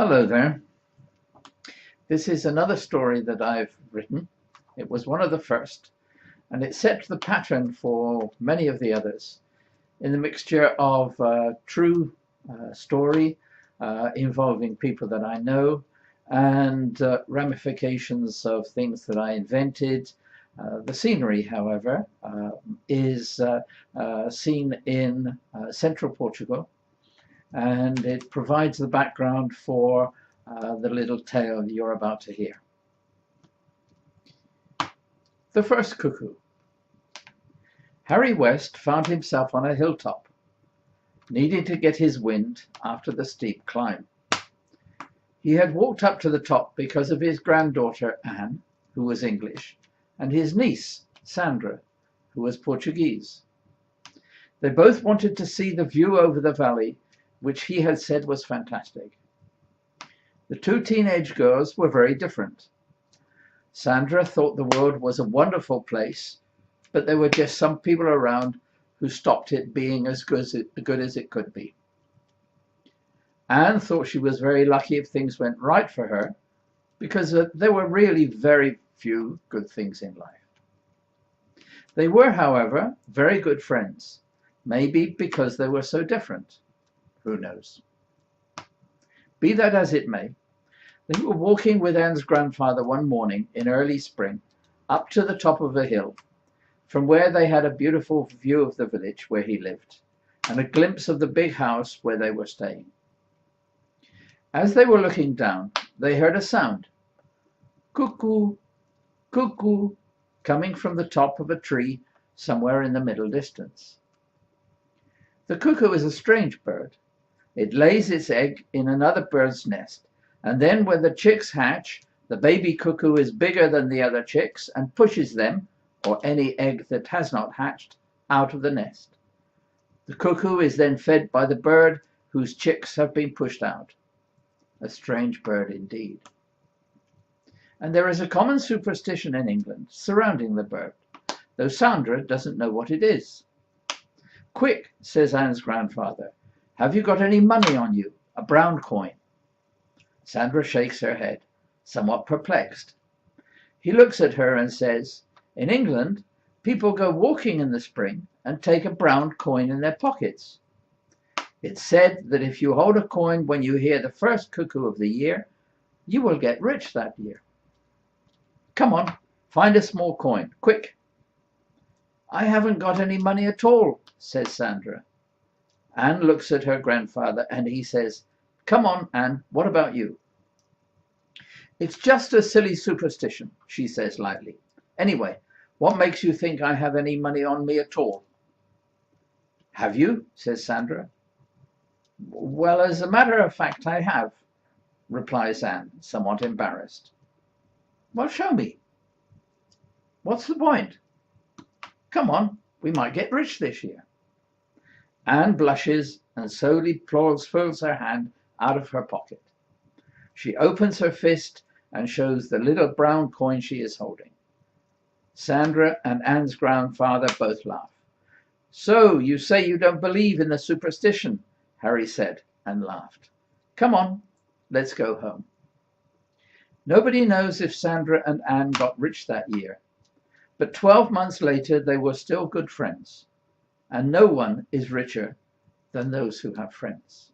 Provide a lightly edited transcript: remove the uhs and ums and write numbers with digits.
Hello there. This is another story that I've written. It was one of the first, and it set the pattern for many of the others in the mixture of true story involving people that I know and ramifications of things that I invented. The scenery, however, is seen in central Portugal, and it provides the background for the little tale you're about to hear. The first cuckoo. Harry West found himself on a hilltop, needing to get his wind after the steep climb. He had walked up to the top because of his granddaughter Anne, who was English, and his niece Sandra, who was Portuguese. They both wanted to see the view over the valley, which he had said was fantastic. The two teenage girls were very different. Sandra thought the world was a wonderful place, but there were just some people around who stopped it being as good as it could be. Anne thought she was very lucky if things went right for her, because there were really very few good things in life. They were, however, very good friends, maybe because they were so different. Who knows? Be that as it may, they were walking with Anne's grandfather one morning in early spring up to the top of a hill, from where they had a beautiful view of the village where he lived and a glimpse of the big house where they were staying. As they were looking down, they heard a sound, cuckoo, cuckoo, coming from the top of a tree somewhere in the middle distance. The cuckoo is a strange bird. It lays its egg in another bird's nest, and then when the chicks hatch, the baby cuckoo is bigger than the other chicks and pushes them, or any egg that has not hatched, out of the nest. The cuckoo is then fed by the bird whose chicks have been pushed out. A strange bird indeed. And there is a common superstition in England surrounding the bird, though Sandra doesn't know what it is. Quick, says Anne's grandfather, have you got any money on you, a brown coin? Sandra shakes her head, somewhat perplexed. He looks at her and says, in England, people go walking in the spring and take a brown coin in their pockets. It's said that if you hold a coin when you hear the first cuckoo of the year, you will get rich that year. Come on, find a small coin, quick. I haven't got any money at all, says Sandra. Anne looks at her grandfather and he says, come on, Anne, what about you? It's just a silly superstition, she says lightly. Anyway, what makes you think I have any money on me at all? Have you? Says Sandra. Well, as a matter of fact, I have, replies Anne, somewhat embarrassed. Well, show me. What's the point? Come on, we might get rich this year. Anne blushes and slowly pulls her hand out of her pocket. She opens her fist and shows the little brown coin she is holding. Sandra and Anne's grandfather both laugh. So you say you don't believe in the superstition, Harry said and laughed. Come on, let's go home. Nobody knows if Sandra and Anne got rich that year, but 12 months later they were still good friends, and no one is richer than those who have friends.